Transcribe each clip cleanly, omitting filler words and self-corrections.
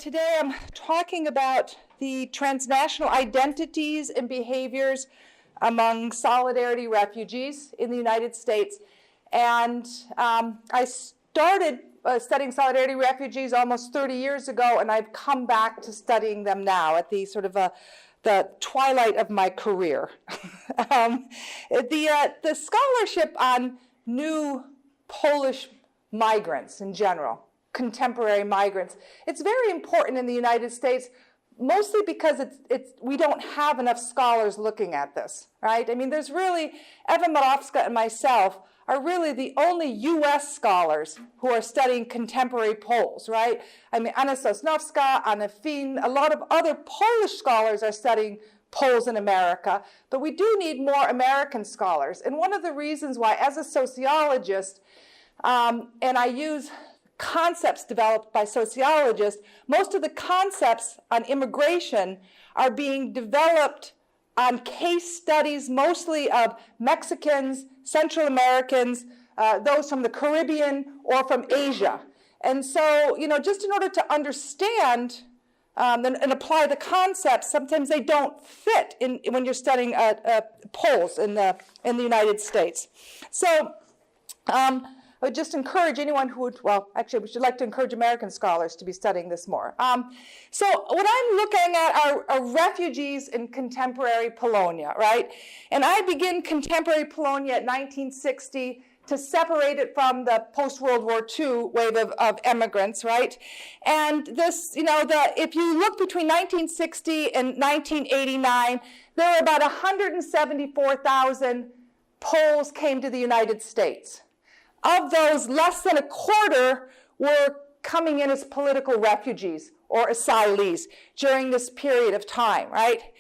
Today I'm talking about the transnational identities and behaviors among solidarity refugees in the United States. And I started studying solidarity refugees almost 30 years ago, and I've come back to studying them now at the sort of the twilight of my career. The scholarship on new Polish migrants in general, contemporary migrants, it's very important in the United States, mostly because we don't have enough scholars looking at this, right? I mean, there's really, Eva Marowska and myself are really the only US scholars who are studying contemporary Poles, right? I mean, Anna Sosnowska, Anna Fin, a lot of other Polish scholars are studying Poles in America, but we do need more American scholars. And one of the reasons why, as a sociologist, and I use concepts developed by sociologists, most of the concepts on immigration are being developed on case studies, mostly of Mexicans, Central Americans, those from the Caribbean or from Asia. And so, you know, just in order to understand and apply the concepts, sometimes they don't fit when you're studying Poles in the United States. So, I would just encourage anyone who would, well, actually, we should like to encourage American scholars to be studying this more. So what I'm looking at are refugees in contemporary Polonia, right? And I begin contemporary Polonia at 1960 to separate it from the post-World War II wave of immigrants, right? And this, you know, if you look between 1960 and 1989, there were about 174,000 Poles came to the United States. Of those, less than a quarter were coming in as political refugees or asylees during this period of time, right?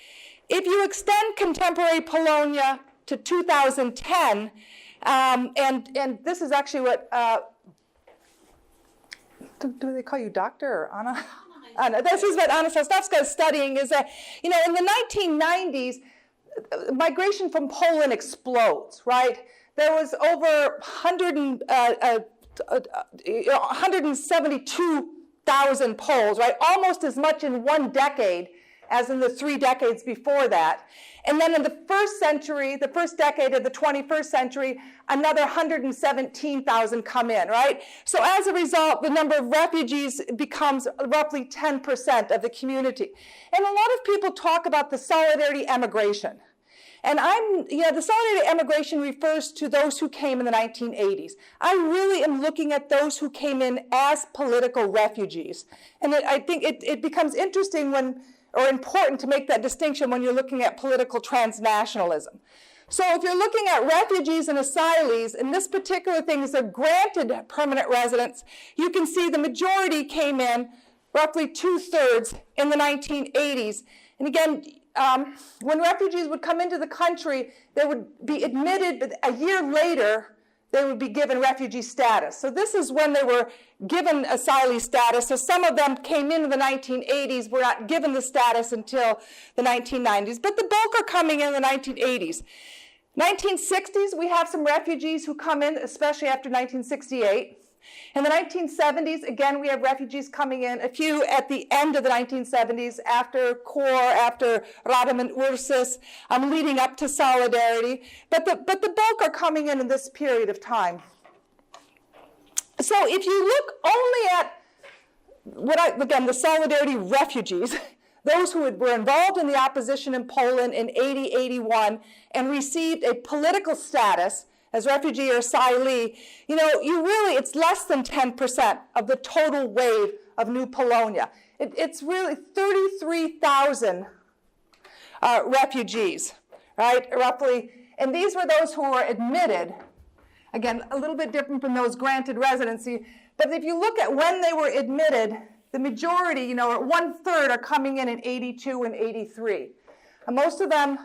If you extend contemporary Polonia to 2010, and this is actually what, do they call you doctor or Anna? Anna. This is what Anna Sosnowska is studying, is that, you know, in the 1990s, migration from Poland explodes, right? There was over 172,000 Poles, right? Almost as much in one decade as in the 3 decades before that. And then in the first century, the first decade of the 21st century, another 117,000 come in, right? So as a result, the number of refugees becomes roughly 10% of the community. And a lot of people talk about the solidarity emigration. And the solidarity emigration refers to those who came in the 1980s. I really am looking at those who came in as political refugees. And I think it becomes interesting or important to make that distinction when you're looking at political transnationalism. So if you're looking at refugees and asylees, and this particular thing is they're granted permanent residence, you can see the majority came in, roughly 2/3, in the 1980s. And again, when refugees would come into the country, they would be admitted, but a year later, they would be given refugee status. So this is when they were given asylee status. So some of them came in the 1980s, were not given the status until the 1990s, but the bulk are coming in the 1980s. 1960s, we have some refugees who come in, especially after 1968. In the 1970s, again, we have refugees coming in, a few at the end of the 1970s, after CORE, after Radom and Ursus, leading up to Solidarity. But the bulk are coming in this period of time. So if you look only at again, the Solidarity refugees, those who were involved in the opposition in Poland in 80, 81, and received a political status as refugee or asylee, you know, it's less than 10% of the total wave of New Polonia. It's really 33,000 refugees, right, roughly. And these were those who were admitted. Again, a little bit different from those granted residency. But if you look at when they were admitted, the majority, you know, 1/3 are coming in 82 and 83. And most of them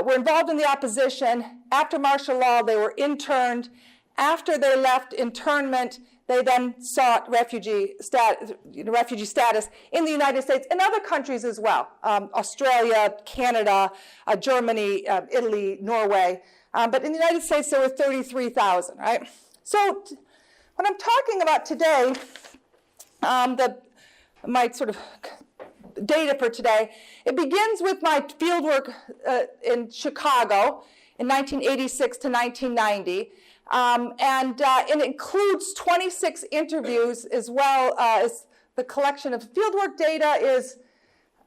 were involved in the opposition. After martial law, they were interned. After they left internment, they then sought refugee status in the United States and other countries as well, Australia, Canada, Germany, Italy, Norway. But in the United States, there were 33,000, right? So what I'm talking about today my sort of data for today. It begins with my fieldwork in Chicago in 1986 to 1990. And it includes 26 interviews as well as the collection of fieldwork data is,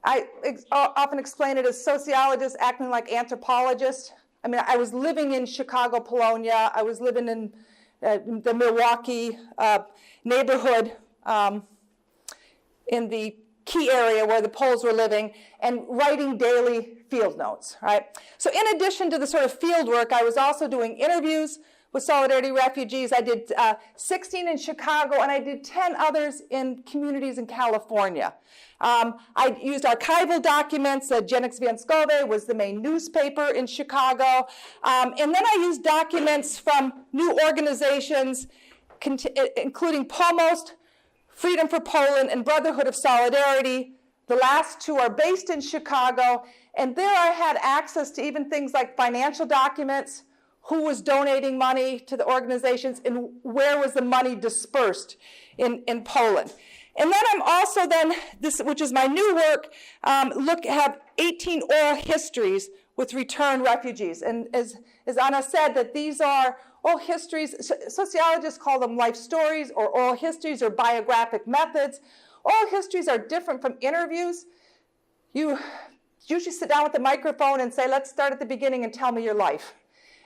I often explain it as sociologists acting like anthropologists. I mean, I was living in Chicago, Polonia. I was living in the Milwaukee neighborhood in the key area where the Poles were living and writing daily field notes, right? So in addition to the sort of field work, I was also doing interviews with Solidarity Refugees. I did 16 in Chicago, and I did 10 others in communities in California. I used archival documents. Dziennik Związkowy was the main newspaper in Chicago. And then I used documents from new organizations, including Pomost, Freedom for Poland, and Brotherhood of Solidarity. The last two are based in Chicago. And there I had access to even things like financial documents, who was donating money to the organizations, and where was the money dispersed in Poland. And then I'm also this, which is my new work, have 18 oral histories with returned refugees. And as Anna said, that these are oral histories. Sociologists call them life stories or oral histories or biographic methods. Oral histories are different from interviews. You usually sit down with the microphone and say, let's start at the beginning and tell me your life.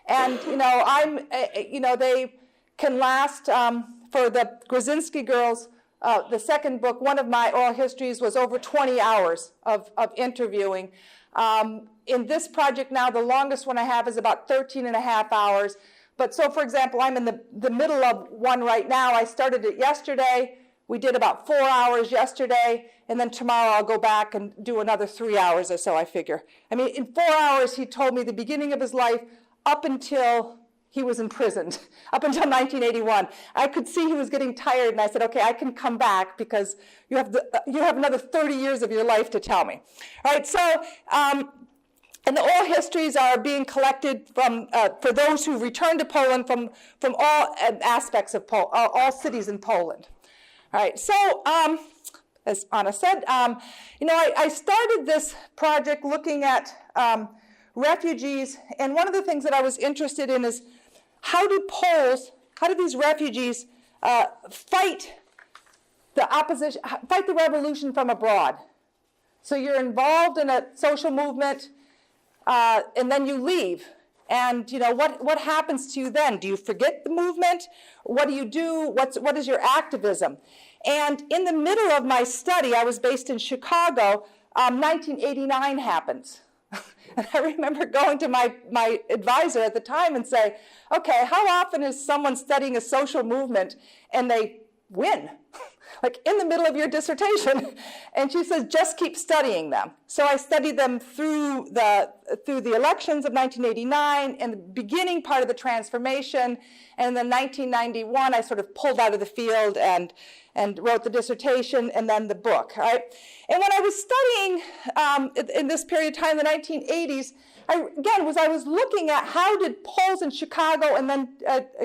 And, they can last, for the Grzinski girls, the second book, one of my oral histories was over 20 hours of interviewing. In this project now, the longest one I have is about 13 and a half hours. But so, for example, I'm in the middle of one right now. I started it yesterday. We did about 4 hours yesterday. And then tomorrow I'll go back and do another 3 hours or so, I figure. I mean, in 4 hours, he told me the beginning of his life up until he was imprisoned, up until 1981. I could see he was getting tired, and I said, okay, I can come back because you have another 30 years of your life to tell me. All right, so, and the oral histories are being collected from, for those who return to Poland from all aspects of all cities in Poland. All right, so, as Anna said, I started this project looking at refugees, and one of the things that I was interested in is how do these refugees fight the revolution from abroad? So you're involved in a social movement, and then you leave. And what happens to you then? Do you forget the movement? What do you do? What is your activism? And in the middle of my study, I was based in Chicago, 1989 happens. And I remember going to my advisor at the time and say, okay, how often is someone studying a social movement and they win? Like in the middle of your dissertation. And she says, just keep studying them. So I studied them through the elections of 1989 and the beginning part of the transformation. And then 1991, I sort of pulled out of the field and wrote the dissertation and then the book. Right? And when I was studying in this period of time, the 1980s, I was looking at how did Poles in Chicago and then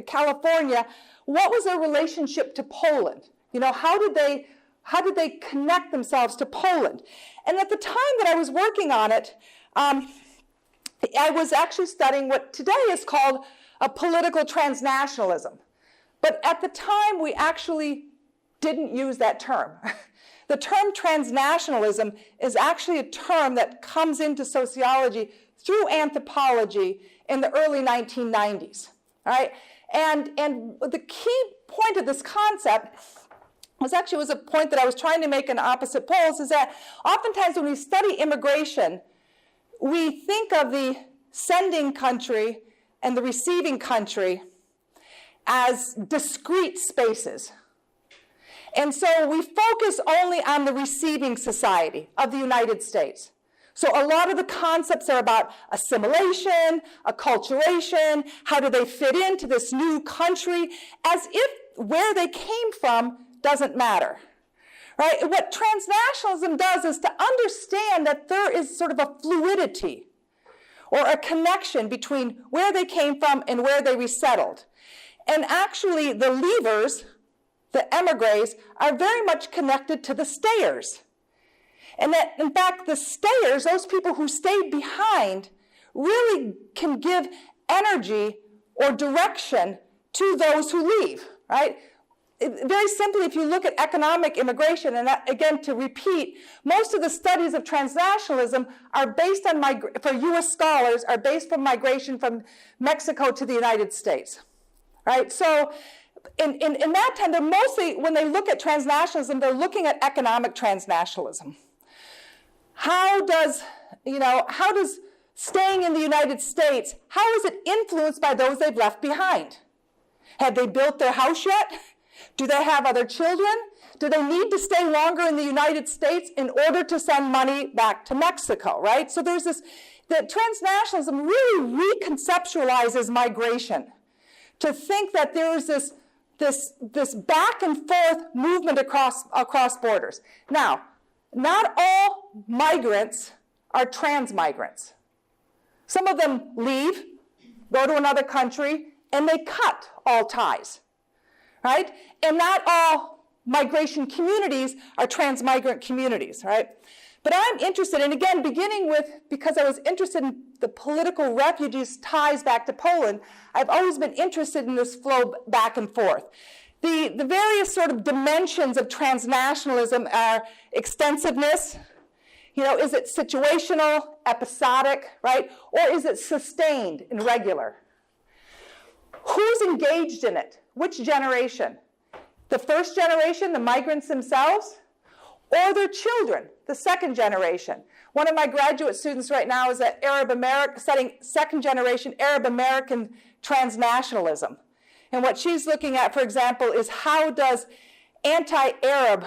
California, what was their relationship to Poland? How did they connect themselves to Poland? And at the time that I was working on it, I was actually studying what today is called a political transnationalism. But at the time, we actually didn't use that term. The term transnationalism is actually a term that comes into sociology through anthropology in the early 1990s. All right? And the key point of this concept was a point that I was trying to make in opposite poles, is that oftentimes when we study immigration, we think of the sending country and the receiving country as discrete spaces. And so we focus only on the receiving society of the United States. So a lot of the concepts are about assimilation, acculturation, how do they fit into this new country, as if where they came from doesn't matter, right? What transnationalism does is to understand that there is sort of a fluidity or a connection between where they came from and where they resettled. And actually, the leavers the emigres, are very much connected to the stayers. And that, in fact, the stayers, those people who stayed behind, really can give energy or direction to those who leave, right? Very simply, if you look at economic immigration, and that, again, to repeat, most of the studies of transnationalism are based on, for U.S. scholars, are based from migration from Mexico to the United States, right? So in that time, they're mostly, when they look at transnationalism, they're looking at economic transnationalism. How does staying in the United States, how is it influenced by those they've left behind? Have they built their house yet? Do they have other children? Do they need to stay longer in the United States in order to send money back to Mexico, right? So there's this, that transnationalism really reconceptualizes migration to think that there's this back and forth movement across borders. Now, not all migrants are transmigrants. Some of them leave, go to another country, and they cut all ties, right? And not all migration communities are transmigrant communities, right? But I'm interested, and again, beginning with, because I was interested in the political refugees' ties back to Poland, I've always been interested in this flow back and forth. The various sort of dimensions of transnationalism are extensiveness. Is it situational, episodic, right? Or is it sustained and regular? Who's engaged in it? Which generation? The first generation, the migrants themselves, or their children, the second generation? One of my graduate students right now is at studying second generation Arab American transnationalism. And what she's looking at, for example, is how does anti-Arab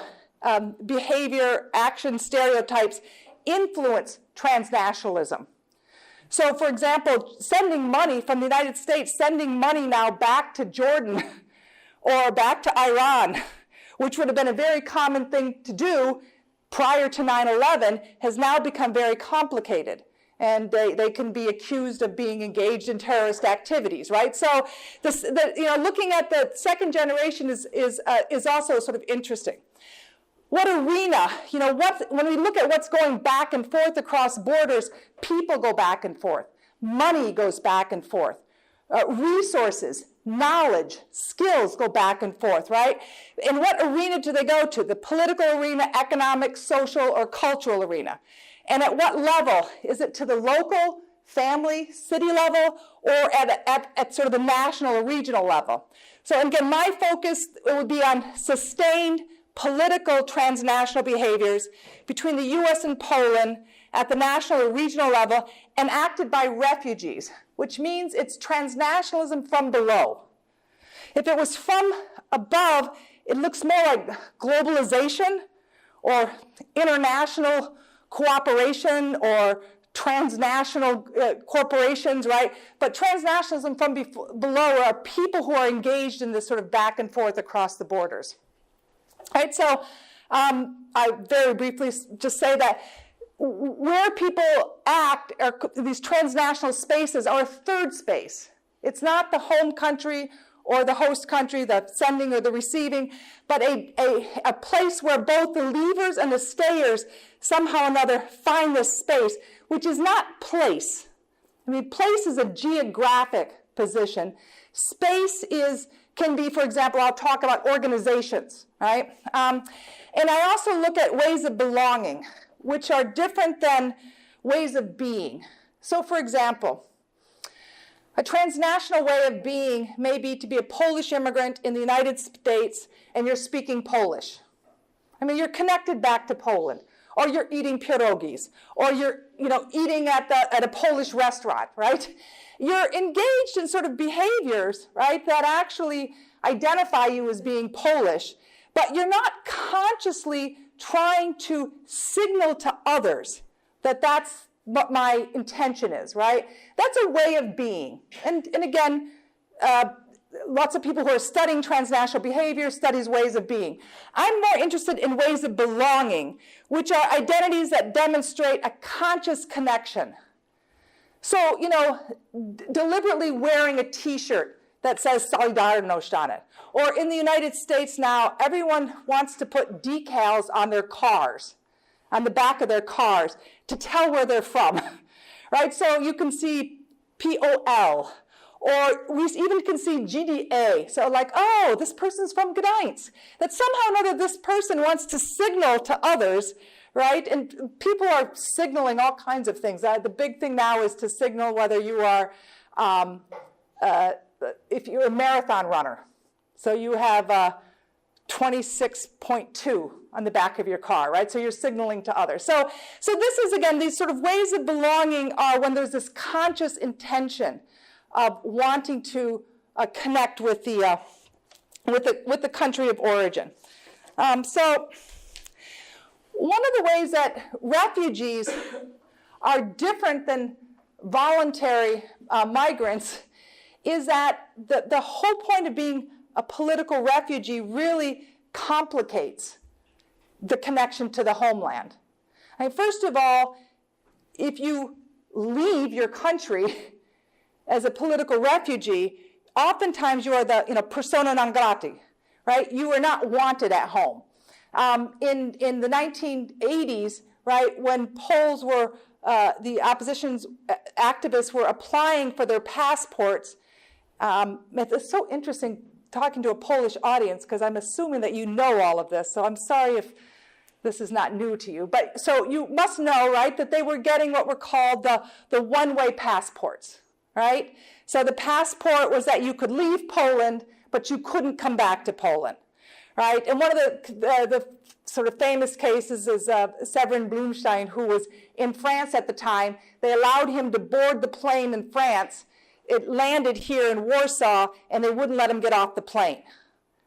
behavior, action, stereotypes influence transnationalism? So, for example, sending money from the United States, sending money now back to Jordan or back to Iran, which would have been a very common thing to do prior to 9/11, has now become very complicated. And they can be accused of being engaged in terrorist activities, right? So, looking at the second generation is also sort of interesting. What arena? When we look at what's going back and forth across borders, people go back and forth. Money goes back and forth. Resources, knowledge, skills go back and forth, right? And what arena do they go to? The political arena, economic, social, or cultural arena? And at what level? Is it to the local, family, city level, or at sort of the national or regional level? So again, my focus would be on sustained political transnational behaviors between the US and Poland at the national or regional level and acted by refugees, which means it's transnationalism from below. If it was from above, it looks more like globalization or international cooperation or transnational corporations, right? But transnationalism from below are people who are engaged in this sort of back and forth across the borders. Right, so I very briefly just say that where people act, these transnational spaces are a third space. It's not the home country or the host country, the sending or the receiving, but a place where both the leavers and the stayers somehow or another find this space, which is not place. I mean, place is a geographic position. Space can be, for example, I'll talk about organizations, right? And I also look at ways of belonging, which are different than ways of being. So, for example, a transnational way of being may be to be a Polish immigrant in the United States and you're speaking Polish. I mean, you're connected back to Poland, or you're eating pierogies, or you're eating at a Polish restaurant, right? You're engaged in sort of behaviors, right, that actually identify you as being Polish, but you're not consciously trying to signal to others that that's what my intention is, right? That's a way of being. And again, lots of people who are studying transnational behavior studies ways of being. I'm more interested in ways of belonging, which are identities that demonstrate a conscious connection. So, deliberately wearing a t-shirt that says Solidarność on it. Or in the United States now, everyone wants to put decals on their cars, on the back of their cars, to tell where they're from, right? So you can see POL, or we even can see GDA. So like, oh, this person's from Gdańsk. That somehow or another this person wants to signal to others, right? And people are signaling all kinds of things. The big thing now is to signal whether you are, if you're a marathon runner. So you have 26.2 on the back of your car, right? So you're signaling to others. So this is, again, these sort of ways of belonging are when there's this conscious intention of wanting to connect with the country of origin. So one of the ways that refugees are different than voluntary migrants is that the whole point of being a political refugee really complicates the connection to the homeland. I mean, first of all, if you leave your country as a political refugee, oftentimes you are the persona non grata, right? You are not wanted at home. In the 1980s, right, when Poles were, the opposition's activists were applying for their passports, it's so interesting talking to a Polish audience because I'm assuming that you know all of this, so I'm sorry if this is not new to you. But so you must know, right, that they were getting what were called the one-way passports, right? So the passport was that you could leave Poland, but you couldn't come back to Poland, right? And one of the sort of famous cases is Severin Blumstein, who was in France at the time. They allowed him to board the plane in France. It landed here in Warsaw, and they wouldn't let him get off the plane,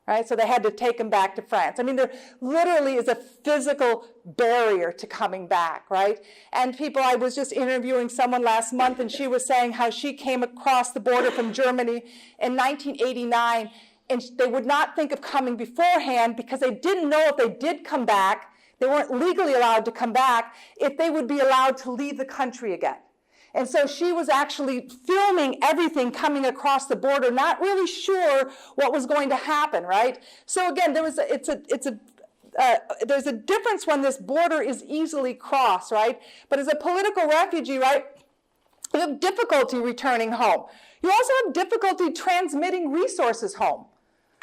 right? So they had to take him back to France. I mean, there literally is a physical barrier to coming back, right? And I was just interviewing someone last month, and she was saying how she came across the border from Germany in 1989, and they would not think of coming beforehand because they didn't know if they did come back, they weren't legally allowed to come back, if they would be allowed to leave the country again. And so she was actually filming everything coming across the border, not really sure what was going to happen, right? So again, there's a difference when this border is easily crossed, right? But as a political refugee, right, you have difficulty returning home. You also have difficulty transmitting resources home.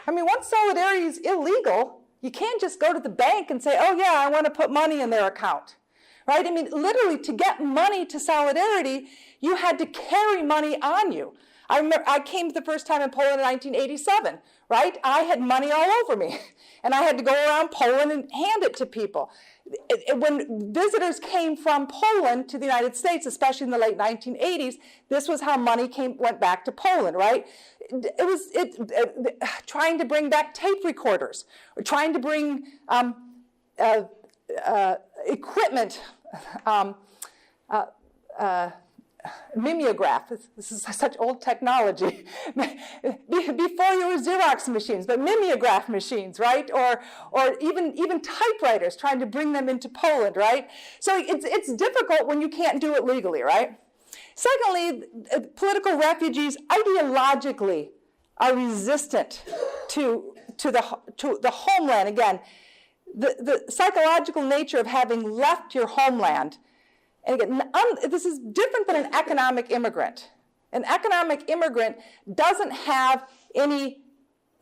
I mean, once solidarity is illegal, you can't just go to the bank and say, oh yeah, I want to put money in their account. Right? I mean, literally, to get money to Solidarity, you had to carry money on you. I remember I came the first time in Poland in 1987, right? I had money all over me, and I had to go around Poland and hand it to people. When visitors came from Poland to the United States, especially in the late 1980s, this was how money went back to Poland, right? It was trying to bring back tape recorders, or trying to bring equipment, mimeograph. This is such old technology. Before you were Xerox machines, but mimeograph machines, right? Or even typewriters, trying to bring them into Poland, right? So it's difficult when you can't do it legally, right? Secondly, political refugees ideologically are resistant to the homeland. Again, the psychological nature of having left your homeland, and again, this is different than an economic immigrant. An economic immigrant doesn't have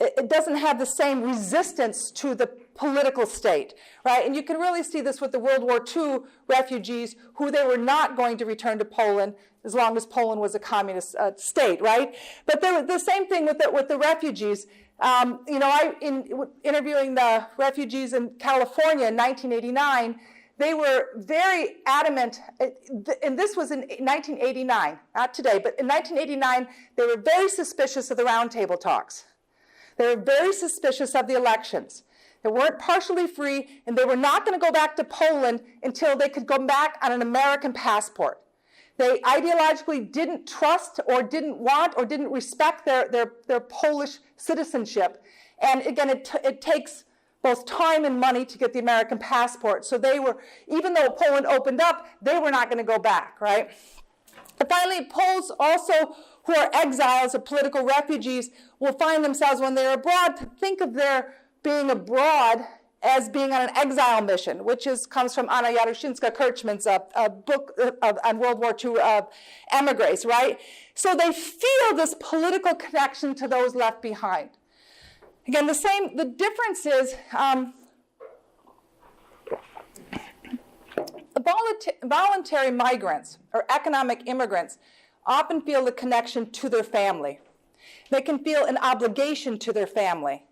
the same resistance to the political state, right? And you can really see this with the World War II refugees, who they were not going to return to Poland as long as Poland was a communist state, right? But the same thing with the refugees. Interviewing the refugees in California in 1989, they were very adamant, and this was in 1989, not today, but in 1989, they were very suspicious of the roundtable talks. They were very suspicious of the elections. They weren't partially free, and they were not going to go back to Poland until they could go back on an American passport. They ideologically didn't trust or didn't want or didn't respect their Polish citizenship. And again, it takes both time and money to get the American passport. So they were, even though Poland opened up, they were not going to go back, right? And finally, Poles also who are exiles or political refugees will find themselves, when they're abroad, to think of their being abroad as being on an exile mission, which comes from Anna Jaroszynska-Kirchmann's book on World War II emigres, right? So they feel this political connection to those left behind. Again, the difference is voluntary migrants or economic immigrants often feel the connection to their family. They can feel an obligation to their family.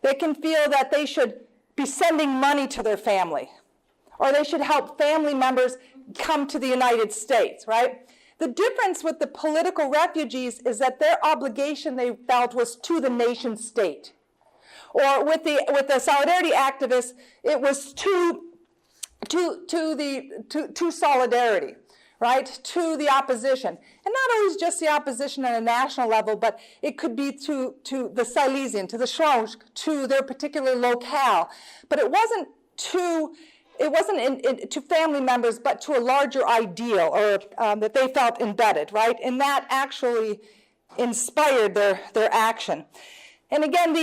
They can feel that they should be sending money to their family, or they should help family members come to the United States, right? The difference with the political refugees is that their obligation, they felt, was to the nation state. Or with the solidarity activists, it was to solidarity, right? To the opposition. And not always just the opposition on a national level, but it could be to the Silesian, to the Śląsk, to their particular locale. But it wasn't to family members, but to a larger ideal, or that they felt embedded, right? And that actually inspired their action. And again,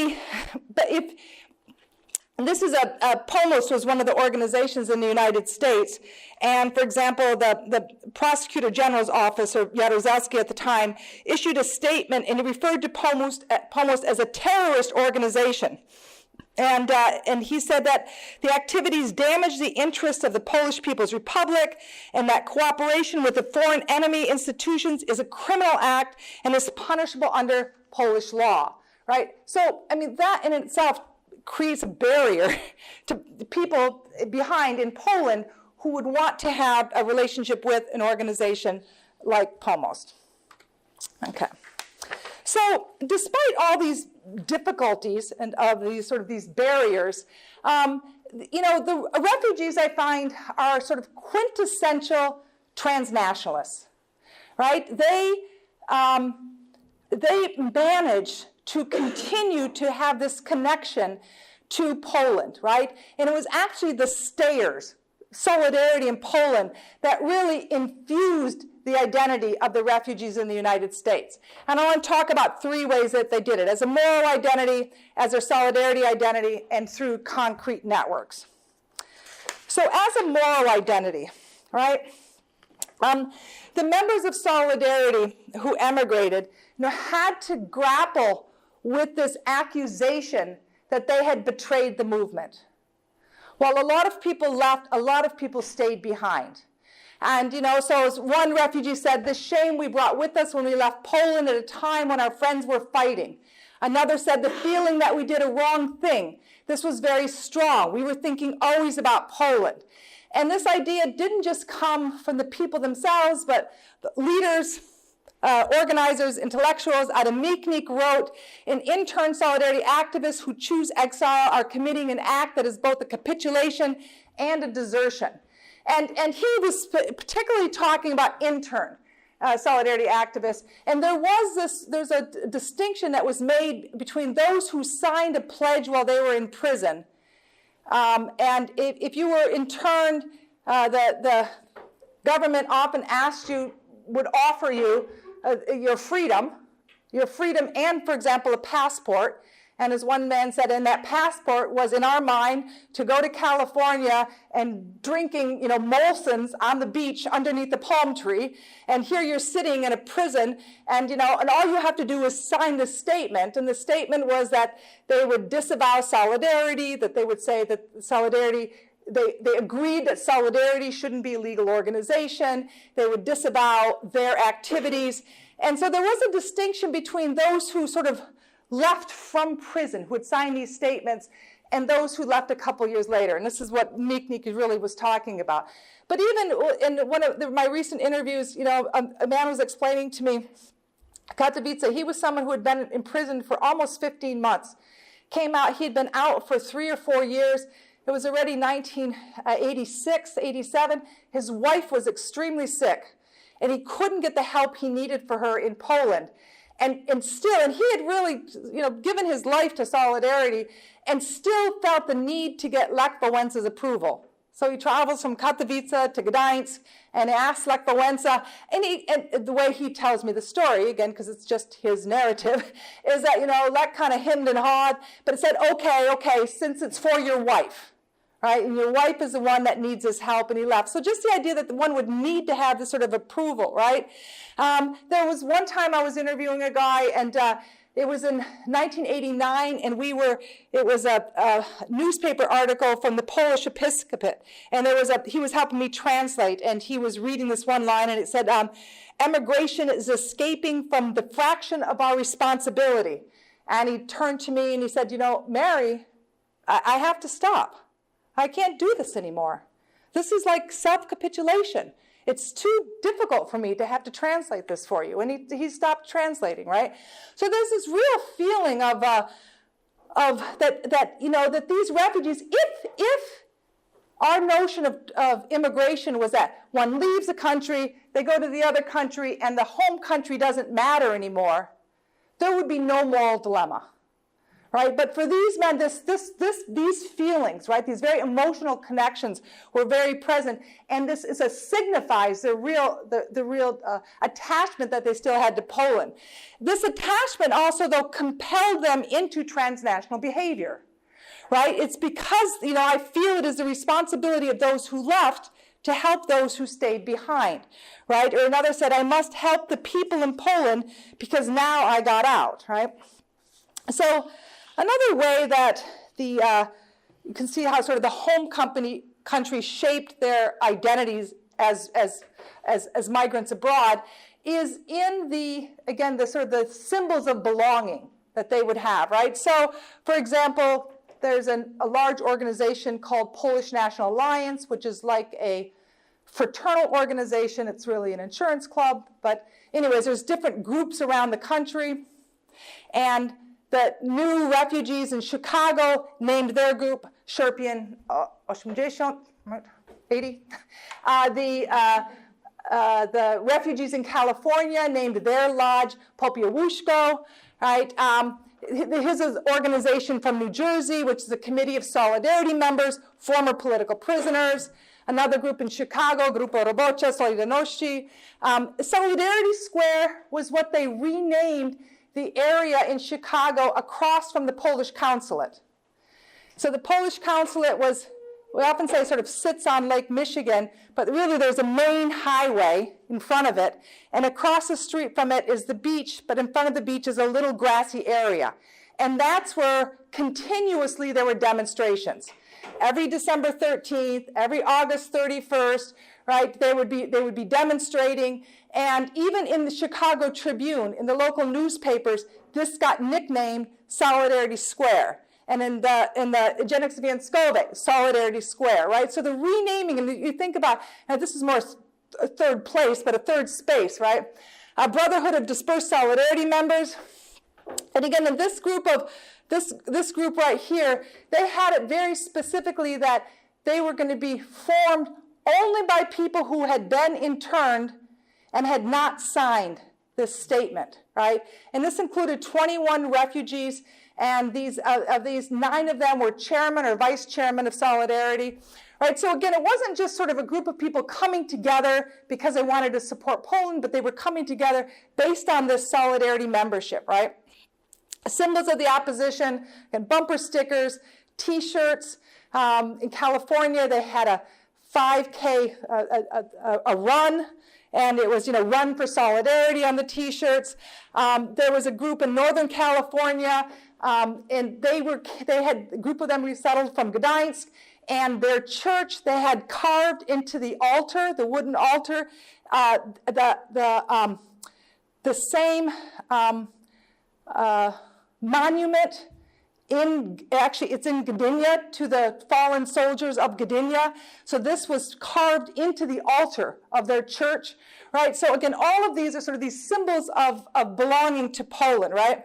POMOS was one of the organizations in the United States, and for example, the Prosecutor General's office, or Jaruzelski at the time, issued a statement, and he referred to POMOS as a terrorist organization. And he said that the activities damage the interests of the Polish People's Republic, and that cooperation with the foreign enemy institutions is a criminal act and is punishable under Polish law, right? So, I mean, that in itself creates a barrier to people behind in Poland who would want to have a relationship with an organization like POMOS. Okay. So despite all these difficulties and of these barriers, the refugees, I find, are sort of quintessential transnationalists, right? They manage to continue to have this connection to Poland, right? And it was actually the stayers, solidarity in Poland, that really infused the identity of the refugees in the United States. And I want to talk about three ways that they did it: as a moral identity, as their solidarity identity, and through concrete networks. So as a moral identity, right? The members of Solidarity who emigrated, had to grapple with this accusation that they had betrayed the movement. While a lot of people left, a lot of people stayed behind. And, so as one refugee said, the shame we brought with us when we left Poland at a time when our friends were fighting. Another said, the feeling that we did a wrong thing. This was very strong. We were thinking always about Poland. And this idea didn't just come from the people themselves, but the leaders, organizers, intellectuals. Adam Michnik wrote, "In intern solidarity activists who choose exile are committing an act that is both a capitulation and a desertion." And he was particularly talking about intern solidarity activists. And there's a distinction that was made between those who signed a pledge while they were in prison. And if you were interned, the government often would offer you your freedom and, for example, a passport. And as one man said, and that passport was, in our mind, to go to California and drinking, Molson's on the beach underneath the palm tree. And here you're sitting in a prison, and, and all you have to do is sign this statement. And the statement was that they would disavow Solidarity, that they would say that Solidarity, they agreed that Solidarity shouldn't be a legal organization. They would disavow their activities. And so there was a distinction between those who sort of left from prison, who had signed these statements, and those who left a couple years later. And this is what Michnik really was talking about. But even in one of my recent interviews, a man was explaining to me, Katowice, he was someone who had been in prison for almost 15 months. Came out, he'd been out for 3 or 4 years. It was already 1986, 87. His wife was extremely sick, and he couldn't get the help he needed for her in Poland. And he had really, given his life to Solidarity, and still felt the need to get Lech Wałęsa's approval. So he travels from Katowice to Gdańsk and asks Lech Wałęsa, and the way he tells me the story, again, because it's just his narrative, is that, Lech kind of hemmed and hawed, but it said, okay, since it's for your wife, right? And your wife is the one that needs his help, and he left. So just the idea that one would need to have this sort of approval, right? There was one time I was interviewing a guy, and it was in 1989, and it was a newspaper article from the Polish Episcopate, and he was helping me translate, and he was reading this one line, and it said, emigration is escaping from the fraction of our responsibility. And he turned to me and he said, Mary, I have to stop. I can't do this anymore. This is like self-capitulation. It's too difficult for me to have to translate this for you. And he stopped translating, right? So there's this real feeling of that these refugees, if our notion of immigration was that one leaves a country, they go to the other country, and the home country doesn't matter anymore, there would be no moral dilemma. Right? But for these men, these feelings, right, these very emotional connections were very present, and this signifies the real attachment that they still had to Poland. This attachment also, though, compelled them into transnational behavior, right? It's because, I feel it is the responsibility of those who left to help those who stayed behind, right? Or another said, I must help the people in Poland because now I got out, right? So another way that you can see how sort of the home country shaped their identities as migrants abroad is in the sort of the symbols of belonging that they would have, right? So, for example, there's a large organization called Polish National Alliance, which is like a fraternal organization. It's really an insurance club. But anyways, there's different groups around the country. And the new refugees in Chicago named their group Sierpień 80. The refugees in California named their lodge Popiełuszko, right? Here's an organization from New Jersey, which is a committee of Solidarity members, former political prisoners. Another group in Chicago, Grupa Robocza Solidarności. Solidarity Square was what they renamed the area in Chicago across from the Polish consulate. So the Polish consulate we often say sort of sits on Lake Michigan, but really there's a main highway in front of it, and across the street from it is the beach, but in front of the beach is a little grassy area. And that's where continuously there were demonstrations. Every December 13th, every August 31st, right, they would be demonstrating. And even in the Chicago Tribune, in the local newspapers, this got nicknamed Solidarity Square. And in the Eugenics Związkowej, Solidarity Square, right? So the renaming, and you think about, now this is more a third place, but a third space, right? A Brotherhood of Dispersed Solidarity members. And again, in this group right here, they had it very specifically that they were going to be formed only by people who had been interned and had not signed this statement, right? And this included 21 refugees, and of these 9 of them were chairman or vice chairman of Solidarity, right? So again, it wasn't just sort of a group of people coming together because they wanted to support Poland, but they were coming together based on this Solidarity membership, right? Symbols of the opposition, and bumper stickers, T-shirts. In California, they had a 5K a run, and it was, Run for Solidarity on the T-shirts. There was a group in Northern California, and they had a group of them resettled from Gdańsk, and their church, they had carved into the altar, the wooden altar, the same monument it's in Gdynia to the fallen soldiers of Gdynia. So this was carved into the altar of their church, right? So again, all of these are sort of these symbols of belonging to Poland, right?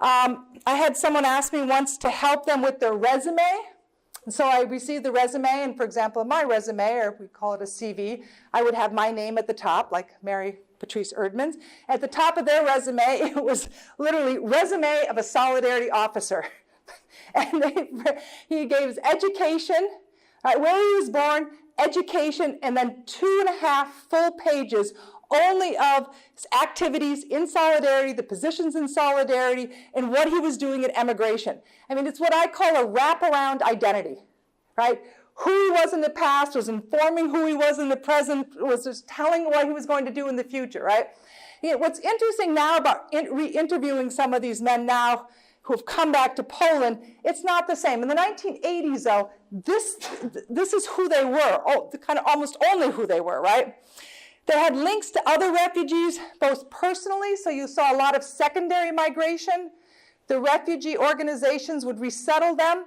I had someone ask me once to help them with their resume. And so I received the resume, and for example, in my resume, or we call it a CV, I would have my name at the top, like Patrice Erdmans. At the top of their resume, it was literally resume of a Solidarity officer. And he gave his education, right, where he was born, education, and then 2.5 full pages only of activities in solidarity, the positions in solidarity, and what he was doing at emigration. I mean, it's what I call a wraparound identity, right? Who he was in the past was informing who he was in the present, was just telling what he was going to do in the future, right? You know, what's interesting now about re-interviewing some of these men now who have come back to Poland, it's not the same. In the 1980s, though, this is who they were, kind of almost only who they were, right? They had links to other refugees, both personally, so you saw a lot of secondary migration. The refugee organizations would resettle them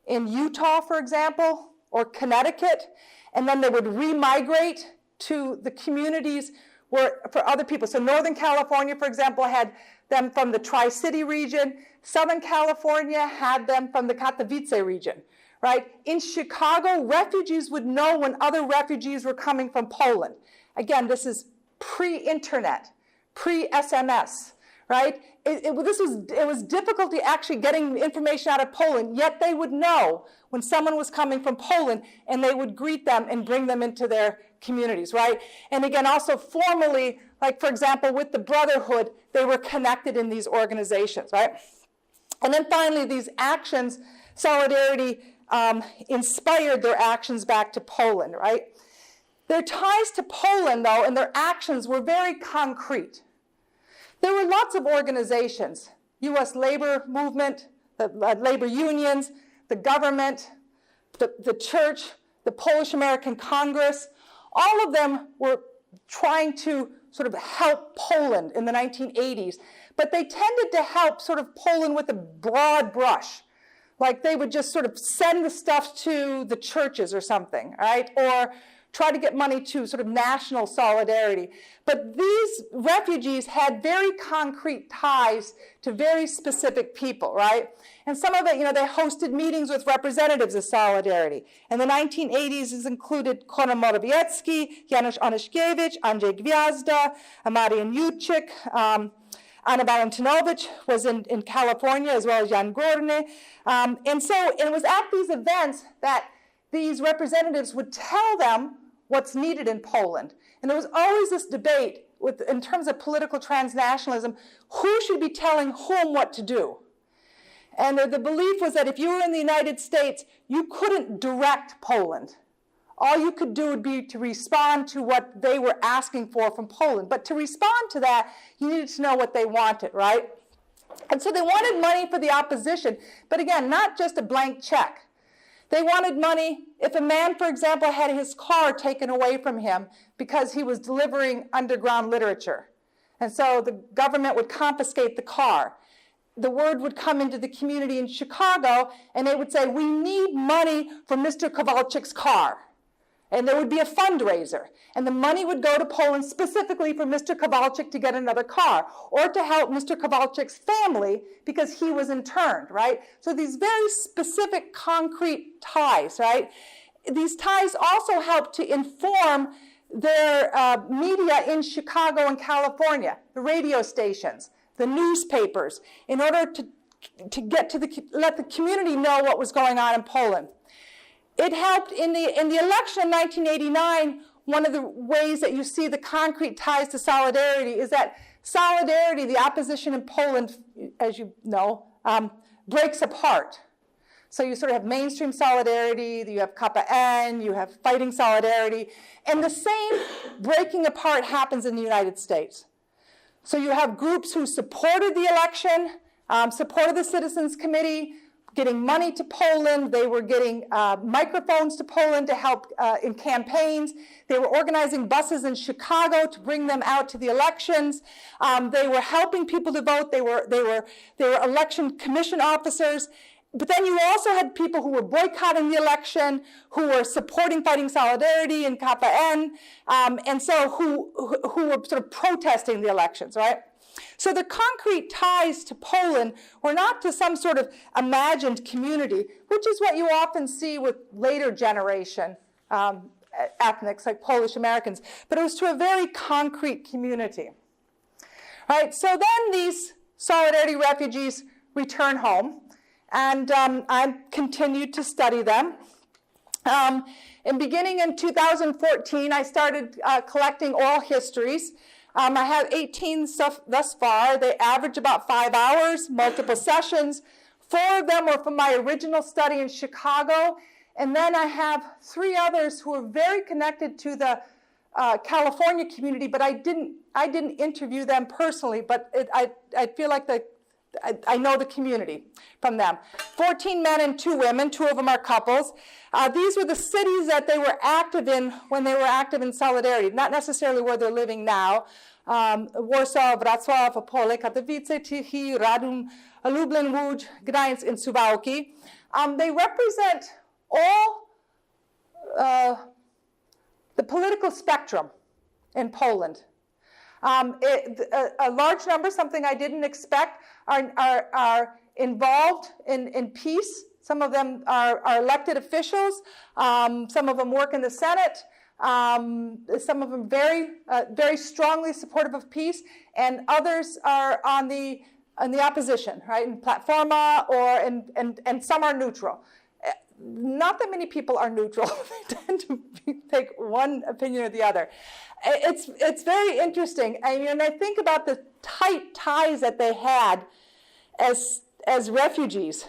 in Utah, for example, or Connecticut, and then they would remigrate to the communities where, for other people. So Northern California, for example, had them from the Tri-City region. Southern California had them from the Katowice region, right? In Chicago, refugees would know when other refugees were coming from Poland. Again, this is pre-internet, pre-SMS, right? It was difficulty actually getting information out of Poland, yet they would know when someone was coming from Poland, and they would greet them and bring them into their communities, right? And again, also formally, like for example, with the Brotherhood, they were connected in these organizations, right? And then finally, these actions, solidarity inspired their actions back to Poland, right? Their ties to Poland, though, and their actions were very concrete. There were lots of organizations, U.S. labor movement, the labor unions, the government, the church, the Polish American Congress. All of them were trying to sort of help Poland in the 1980s, but they tended to help sort of Poland with a broad brush. Like they would just sort of send the stuff to the churches or something, right? Or try to get money to sort of national solidarity. But these refugees had very concrete ties to very specific people, right? And some of it, you know, they hosted meetings with representatives of solidarity. In the 1980s, this included Konrad Morawiecki, Janusz Onyszkiewicz, Andrzej Gwiazda, Marian Juczyk, Anna Valentinowicz was in California, as well as Jan Gorny. And it was at these events that these representatives would tell them what's needed in Poland. And there was always this debate in terms of political transnationalism, who should be telling whom what to do? And the belief was that if you were in the United States, you couldn't direct Poland. All you could do would be to respond to what they were asking for from Poland. But to respond to that, you needed to know what they wanted, right? And so they wanted money for the opposition, but again, not just a blank check. They wanted money if a man, for example, had his car taken away from him because he was delivering underground literature. And so the government would confiscate the car. The word would come into the community in Chicago, and they would say, we need money for Mr. Kowalczyk's car. And there would be a fundraiser. And the money would go to Poland specifically for Mr. Kowalczyk to get another car, or to help Mr. Kowalczyk's family because he was interned, right? So these very specific, concrete ties, right? These ties also help to inform their media in Chicago and California, the radio stations, the newspapers, in order to get to let the community know what was going on in Poland. It helped in the election in 1989. One of the ways that you see the concrete ties to solidarity is that solidarity, the opposition in Poland, as you know, breaks apart. So you sort of have mainstream solidarity, you have KPN, you have fighting solidarity, and the same breaking apart happens in the United States. So you have groups who supported the election, supported the Citizens Committee, getting money to Poland. They were getting microphones to Poland to help in campaigns. They were organizing buses in Chicago to bring them out to the elections. They were helping people to vote. They were election commission officers. But then you also had people who were boycotting the election, who were supporting Fighting Solidarity and KPN, and so who were sort of protesting the elections, right? So the concrete ties to Poland were not to some sort of imagined community, which is what you often see with later generation ethnics like Polish Americans, but it was to a very concrete community. Right? So then these Solidarity refugees return home, and I continued to study them. And beginning in 2014, I started collecting oral histories. I have 18 thus far. They average about 5 hours, multiple sessions. 4 of them were from my original study in Chicago. And then I have 3 others who are very connected to the California community, but I didn't interview them personally, but I feel like I know the community from them. 14 men and 2 women, 2 of them are couples. These were the cities that they were active in when they were active in Solidarity, not necessarily where they're living now. Warsaw, Wrocław, Opole, Katowice, Tychy, Radom, Lublin, Łódź, Gdańsk, and Suwałki. They represent all the political spectrum in Poland. A large number, something I didn't expect, are involved in peace. Some of them are elected officials. Some of them work in the Senate. Some of them very strongly supportive of peace, and others are on the opposition, right? In Platforma, and some are neutral. Not that many people are neutral. They tend to take one opinion or the other. It's very interesting. And I think about the tight ties that they had as refugees,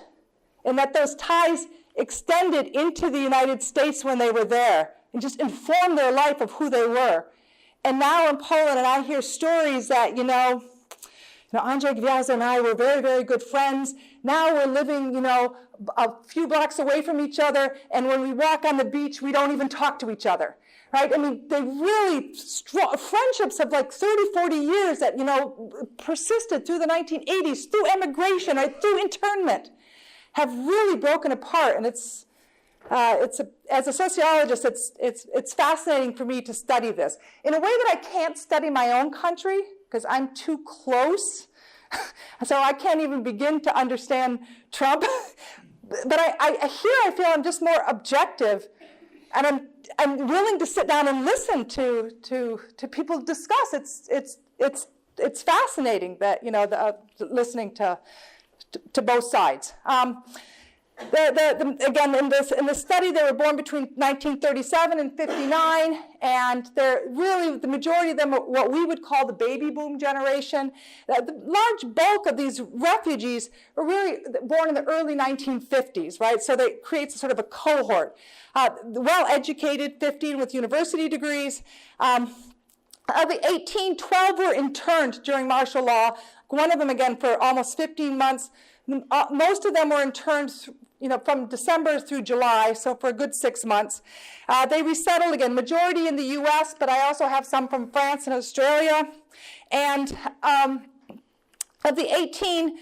and that those ties extended into the United States when they were there and just informed their life of who they were. And now in Poland, and I hear stories that, Andrzej Gwiazda and I were very, very good friends. Now we're living, a few blocks away from each other, and when we walk on the beach, we don't even talk to each other, right? I mean, they really strong friendships of like 30, 40 years that, persisted through the 1980s, through emigration, right, through internment, have really broken apart. And as a sociologist, it's fascinating for me to study this in a way that I can't study my own country, because I'm too close. So I can't even begin to understand Trump. But I feel I'm just more objective, and I'm willing to sit down and listen to people discuss. It's fascinating that listening to both sides. Again, in the study, they were born between 1937 and 59, and they're really, the majority of them are what we would call the baby boom generation. The large bulk of these refugees are really born in the early 1950s, right? So they create sort of a cohort. Well-educated, 15 with university degrees. Of the 18, 12 were interned during martial law. One of them, again, for almost 15 months. Most of them were interned from December through July, so for a good 6 months. They resettled, again, majority in the U.S., but I also have some from France and Australia. And of the 18,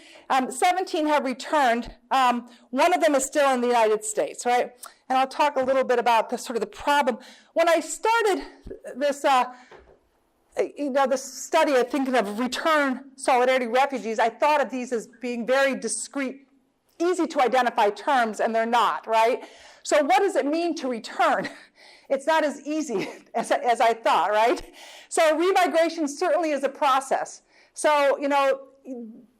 17 have returned. One of them is still in the United States, right? And I'll talk a little bit about the problem. When I started this this study of thinking of return solidarity refugees, I thought of these as being very discrete, easy to identify terms, and they're not, right? So what does it mean to return? It's not as easy as I thought, right? So remigration certainly is a process. So,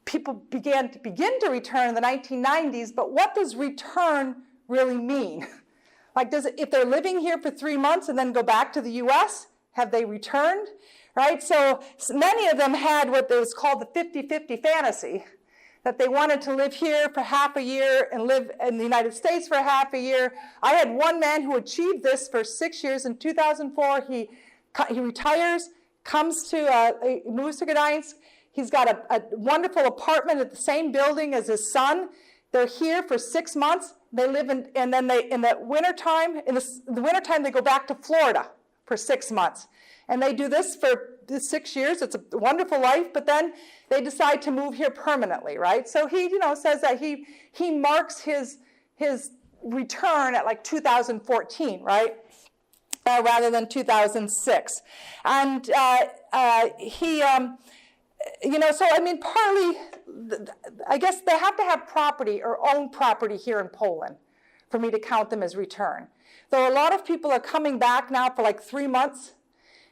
people begin to return in the 1990s, but what does return really mean? Like, if they're living here for 3 months and then go back to the U.S., have they returned? Right? So many of them had what was called the 50-50 fantasy, that they wanted to live here for half a year and live in the United States for half a year. I had one man who achieved this for 6 years. In 2004, he retires, moves to Gdańsk. He's got a wonderful apartment at the same building as his son. They're here for 6 months. They live and then in the wintertime, they go back to Florida for 6 months. And they do this for 6 years. It's a wonderful life, but then they decide to move here permanently, right? So he, says that he marks his return at like 2014, right? Rather than 2006. And so I mean, partly, I guess they have to have property or own property here in Poland for me to count them as return. Though a lot of people are coming back now for like 3 months.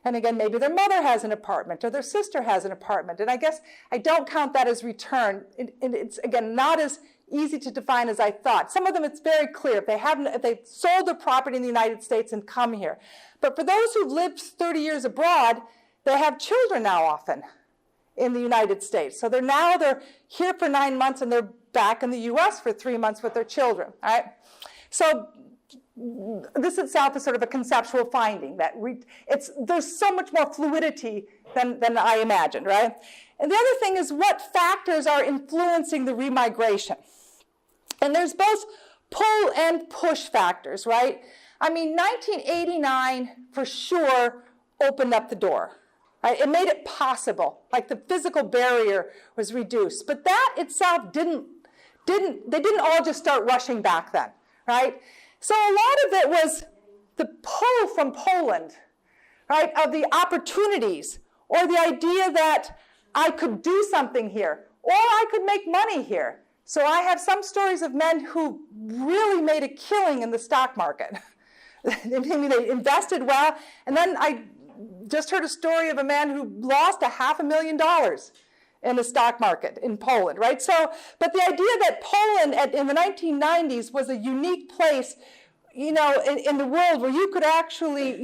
And again, maybe their mother has an apartment or their sister has an apartment. And I guess I don't count that as return. And it's, again, not as easy to define as I thought. Some of them it's very clear if they've sold their property in the United States and come here. But for those who've lived 30 years abroad, they have children now often in the United States. So they're here for 9 months and they're back in the US for 3 months with their children, all right? So this itself is sort of a conceptual finding that there's so much more fluidity than I imagined, right? And the other thing is what factors are influencing the remigration. And there's both pull and push factors, right? I mean, 1989 for sure opened up the door. Right? It made it possible, like the physical barrier was reduced. But that itself they didn't all just start rushing back then, right? So a lot of it was the pull from Poland, right, of the opportunities or the idea that I could do something here or I could make money here. So I have some stories of men who really made a killing in the stock market. They invested well, and then I just heard a story of a man who lost $500,000 in the stock market in Poland, right? So, but the idea that Poland in the 1990s was a unique place, in the world where you could actually,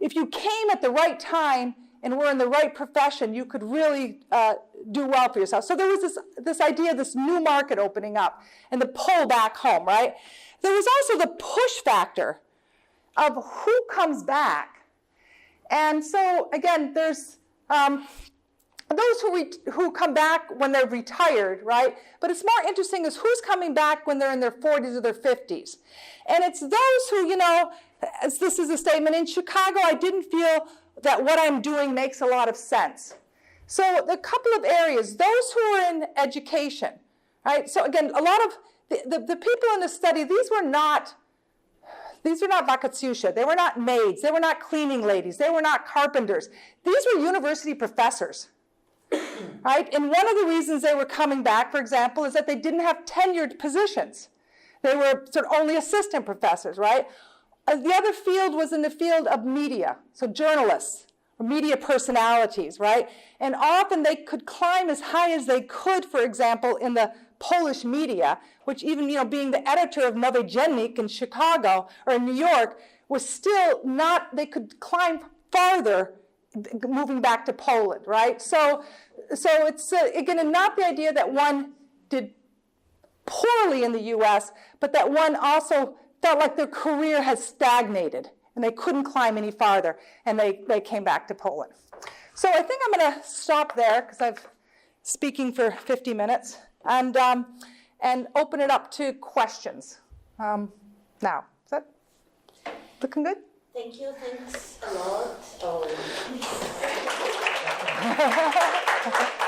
if you came at the right time and were in the right profession, you could really do well for yourself. So there was this idea of this new market opening up and the pull back home, right? There was also the push factor of who comes back. And so, again, there's those who come back when they're retired, right? But it's more interesting is who's coming back when they're in their 40s or their 50s. And it's those who, as this is a statement, in Chicago, I didn't feel that what I'm doing makes a lot of sense. So a couple of areas, those who are in education, right? So again, a lot of the people in the study, these were not Vakatsusha. They were not maids. They were not cleaning ladies. They were not carpenters. These were university professors, right? And one of the reasons they were coming back, for example, is that they didn't have tenured positions. They were sort of only assistant professors, right? The other field was in the field of media, so journalists, or media personalities, right? And often they could climb as high as they could, for example, in the Polish media, which even, being the editor of Nowy Dziennik in Chicago or in New York, was still not, they could climb farther moving back to Poland, right? So it's, again, not the idea that one did poorly in the US, but that one also felt like their career has stagnated and they couldn't climb any farther, and they came back to Poland. So I think I'm going to stop there because I've speaking for 50 minutes. And open it up to questions. Now, is that looking good? Thank you. Thanks a lot.